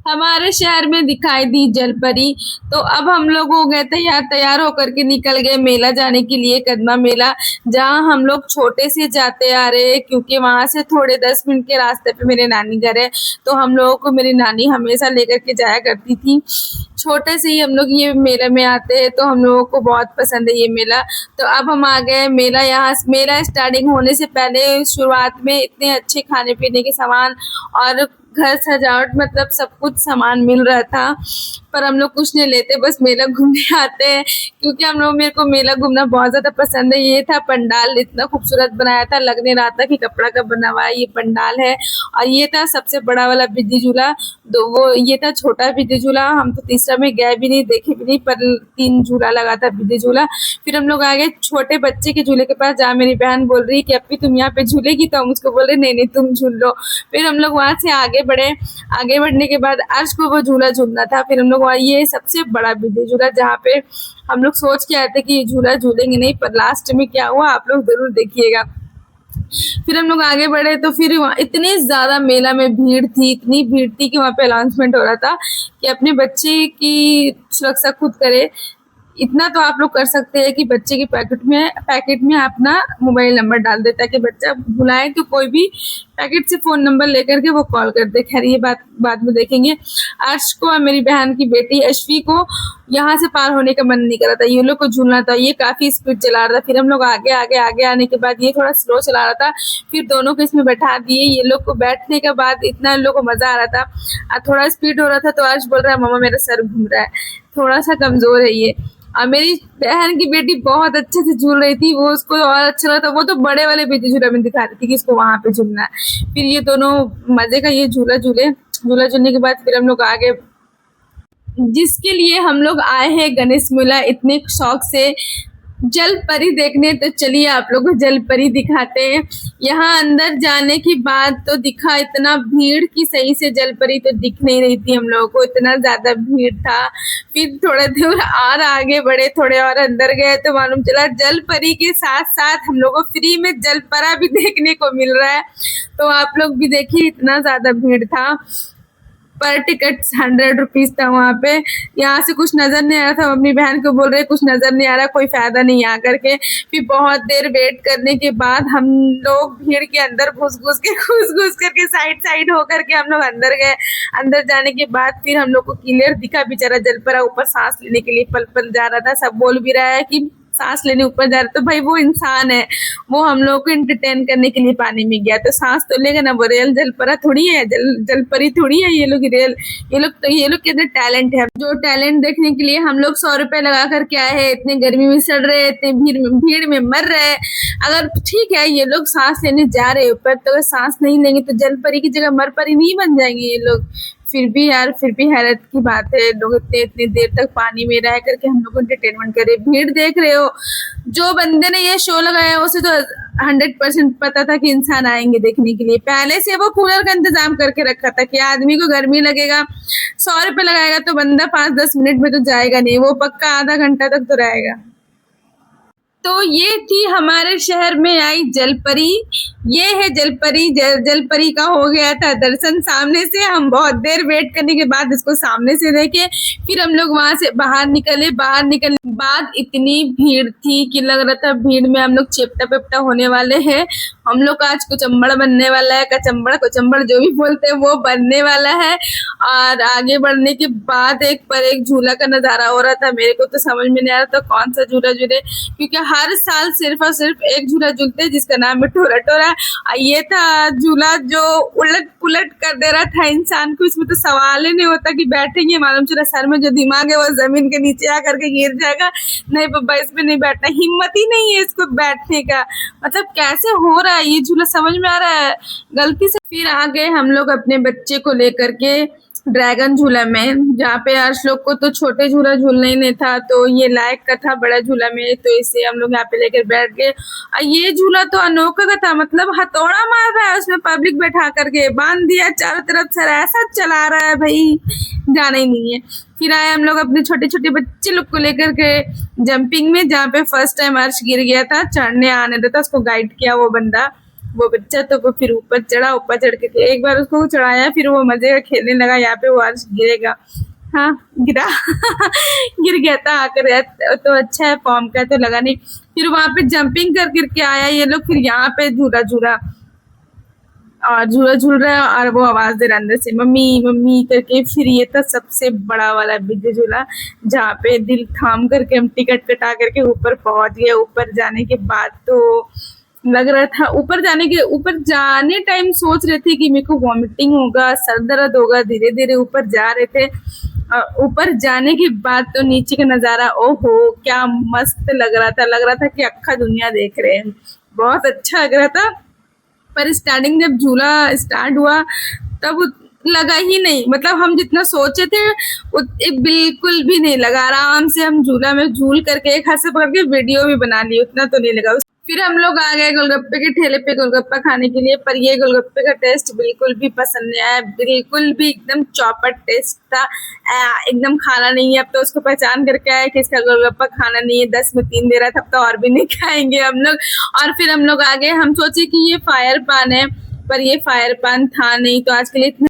हमारे शहर में दिखाई दी जलपरी। तो अब हम लोग हो गए तैयार, तैयार होकर के निकल गए मेला जाने के लिए, कदमा मेला, जहाँ हम लोग छोटे से जाते आ रहे हैं, क्योंकि वहां से थोड़े 10 मिनट के रास्ते पे मेरे नानी घर है। तो हम लोगों को मेरी नानी हमेशा लेकर के जाया करती थी। छोटे से ही हम लोग ये मेले में आते हैं, तो हम लोगों को बहुत पसंद है ये मेला। तो अब हम आ गए मेला। यहाँ मेला स्टार्टिंग होने से पहले शुरुआत में इतने अच्छे खाने पीने के सामान और घर सजावट, मतलब सब कुछ सामान मिल रहा था, पर हम लोग कुछ नहीं लेते, बस मेला घूमने आते हैं, क्योंकि हम लोग, मेरे को मेला घूमना बहुत ज्यादा पसंद है। ये था पंडाल, इतना खूबसूरत बनाया था, लगने रहा था कि कपड़ा का बना हुआ है ये पंडाल है। और ये था सबसे बड़ा वाला बिजली झूला, दो वो ये था छोटा बिजली झूला। हम तो तीसरा में गए भी नहीं, देखे भी नहीं, पर 3 झूला लगा था बिजली झूला। फिर हम लोग आ गए छोटे बच्चे के झूले के पास, जहाँ मेरी बहन बोल रही कि अप्पी तुम यहाँ पे झूलेगी, तो हम उसको बोल रहे नहीं नहीं तुम झूल लो। फिर हम लोग वहां से आगे बढ़े। आगे बढ़ने के बाद अर्श को वो झूला झूलना था। फिर हम लोग वहाँ, ये सबसे बड़ा बिजली झूला, जहाँ पे हम लोग सोच के आए थे कि ये झूला झूलेंगे नहीं, पर लास्ट में क्या हुआ आप लोग जरूर देखिएगा। फिर हम लोग आगे बढ़े, तो फिर वहाँ इतनी ज्यादा मेला में भीड़ थी, इतनी भीड़ थी कि वहाँ पे अनाउंसमेंट हो रहा था कि अपने बच्चे की सुरक्षा खुद करे। इतना तो आप लोग कर सकते हैं कि बच्चे के पैकेट में अपना मोबाइल नंबर डाल दे, ताकि बच्चा बुलाए तो कोई भी पैकेट से फोन नंबर लेकर के वो कॉल कर दे। खैर ये बात बाद में देखेंगे। अर्श को और मेरी बहन की बेटी अश्वी को यहाँ से पार होने का मन नहीं कर रहा था, ये लोग को झूलना था। ये काफी स्पीड चला रहा था। फिर हम लोग आगे आगे आगे आने के बाद ये थोड़ा स्लो चला रहा था। फिर दोनों को इसमें बैठा दिए। ये लोग को बैठने के बाद इतना लोग को मजा आ रहा था। थोड़ा स्पीड हो रहा था, तो अर्श बोल रहा है मम्मा मेरा सर घूम रहा है, थोड़ा सा कमजोर है ये। और मेरी बहन की बेटी बहुत अच्छे से झूल रही थी, वो उसको और अच्छा लगा था। वो तो बड़े वाले बिजली झूला में दिखा रही थी कि इसको वहां पे झूलना है। फिर ये दोनों मजे का ये झूला झूले। झूला झूलने के बाद फिर हम लोग आगे, जिसके लिए हम लोग आए हैं गणेश मेला इतने शौक से जल परी देखने, तो चलिए आप लोगों को जल परी दिखाते हैं। यहाँ अंदर जाने के बाद तो दिखा इतना भीड़ की सही से जल परी तो दिख नहीं रही थी हम लोगों को, इतना ज्यादा भीड़ था। फिर थोड़ा दूर और आगे बढ़े, थोड़े और अंदर गए, तो मालूम चला जल परी के साथ साथ हम लोगों को फ्री में जल परा भी देखने को मिल रहा है। तो आप लोग भी देखिए, इतना ज्यादा भीड़ था। पर टिकट 100 रुपीज था वहाँ पे। यहाँ से कुछ नजर नहीं आ रहा था। अपनी बहन को बोल रहे कुछ नजर नहीं आ रहा, कोई फायदा नहीं आ करके। फिर बहुत देर वेट करने के बाद हम लोग भीड़ के अंदर घुस घुस करके साइड साइड होकर के हम लोग अंदर गए। अंदर जाने के बाद फिर हम लोग को क्लियर दिखा बेचारा जलपरा ऊपर सांस लेने के लिए पल पल जा रहा था। सब बोल भी रहा है कि सांस लेने ऊपर जा रहा, तो भाई वो इंसान है, वो हम लोग को एंटरटेन करने के लिए पानी में गया, तो सांस तो लेगा ना। वो रियल जलपरा थोड़ी है, जलपरी थोड़ी है ये लोग रियल। ये लोग के अंदर टैलेंट है, जो टैलेंट देखने के लिए हम लोग 100 रुपए लगा करके आए हैं। इतने गर्मी में सड़ रहे, इतने भीड़ में मर रहे। अगर ठीक है ये लोग सांस लेने जा रहे ऊपर, तो अगर सांस नहीं लेंगे तो जलपरी की जगह मरपरी नहीं बन जाएंगे ये लोग। फिर भी यार, फिर भी हैरत की बात है, लोग इतनी देर तक पानी में रह करके हम लोग एंटरटेनमेंट करे। भीड़ देख रहे हो, जो बंदे ने ये शो लगाया उसे तो 100% पता था कि इंसान आएंगे देखने के लिए। पहले से वो कूलर का इंतजाम करके रखा था कि आदमी को गर्मी लगेगा, 100 रुपए लगाएगा तो बंदा 5-10 मिनट में तो जाएगा नहीं, वो पक्का आधा घंटा तक तो रहेगा। तो ये थी हमारे शहर में आई जलपरी। ये है जलपरी। जलपरी का हो गया था दर्शन सामने से। हम बहुत देर वेट करने के बाद इसको सामने से देखे। फिर हम लोग वहां से बाहर निकले। बाहर निकलने के बाद इतनी भीड़ थी कि लग रहा था भीड़ में हम लोग चेपटा पेपटा होने वाले हैं। हम लोग का आज कुचम्बड़ बनने वाला है, कचम्बड़ कुचम्बड़ जो भी बोलते हैं वो बनने वाला है। और आगे बढ़ने के बाद एक पर एक झूला का नजारा हो रहा था। मेरे को तो समझ में नहीं आ रहा था कौन सा झूला झूले, क्योंकि हर साल सिर्फ और सिर्फ एक झूला झूलते हैं जिसका नाम है टोरा टोरा। ये था झूला जो उलट पुलट कर दे रहा था इंसान को। इसमें तो सवाल ही नहीं होता कि बैठेंगे, मालूम चला सर में जो दिमाग है वो जमीन के नीचे आकर के गिर जाएगा। नहीं बाबा इसमें नहीं बैठना, हिम्मत ही नहीं है इसको बैठने का। मतलब कैसे हो रहा है ये झूला, समझ में आ रहा है गलती से। फिर आगे हम लोग अपने बच्चे को लेकर के ड्रैगन झूला में, जहाँ पे अर्श लोग को तो छोटे झूला झूलना ही नहीं था, तो ये लायक का था बड़ा झूला में, तो इसे हम लोग यहाँ पे लेकर बैठ गए। और ये झूला तो अनोखा का था, मतलब हथौड़ा मार रहा है उसमें पब्लिक बैठा करके, बांध दिया चारों तरफ से, ऐसा चला रहा है भाई जाना ही नहीं है। फिर आए हम लोग अपने छोटे छोटे बच्चे लोग को लेकर के जंपिंग में, जहाँ पे फर्स्ट टाइम अर्श गिर गया था, चढ़ने आने देता, उसको गाइड किया वो बंदा। वो बच्चा तो वो फिर ऊपर चढ़ा, ऊपर चढ़ के एक बार उसको चढ़ाया, फिर वो मजे का खेलने लगा, यहाँ पे वो आज गिरेगा। हाँ गिरा गिर गया था आकर, तो अच्छा है फॉर्म का तो लगा नहीं। फिर वहां पे जंपिंग कर करके आया ये लोग, फिर यहाँ पे झूला झूला और झूला झूल रहा है और वो आवाज दे रहा अंदर से मम्मी मम्मी करके। फिर ये था सबसे बड़ा वाला बिग झूला, जहाँ पे दिल थाम करके हम टिकट कटा करके ऊपर पहुंच गए। ऊपर जाने के बाद तो लग रहा था, ऊपर जाने टाइम सोच रहे थे कि मेरे को वॉमिटिंग होगा, सर दर्द होगा, धीरे धीरे ऊपर जा रहे थे। ऊपर जाने के बाद तो नीचे का नजारा ओहो क्या मस्त लग रहा था कि अक्खा दुनिया देख रहे हैं, बहुत अच्छा लग रहा था। पर स्टार्टिंग जब झूला स्टार्ट हुआ तब लगा ही नहीं, मतलब हम जितना सोचे थे बिल्कुल भी नहीं लगा। आराम से हम झूला में झूल करके एक हाथ से पकड़ के वीडियो भी बना ली, उतना तो नहीं लगा। फिर हम लोग आ गए गोलगप्पे के ठेले पे गोलगप्पा खाने के लिए, पर ये गोलगप्पे का टेस्ट बिल्कुल भी पसंद नहीं आया, बिल्कुल भी एकदम चौपट टेस्ट था, एकदम खाना नहीं है। अब तो उसको पहचान करके आया कि इसका गोलगप्पा खाना नहीं है, 10 में 3 दे रहा था, अब तो और भी नहीं खाएंगे हम लोग। और फिर हम लोग आ गए, हम सोचे कि ये फायर पान है, पर ये फायर पान था नहीं। तो आज के लिए इतने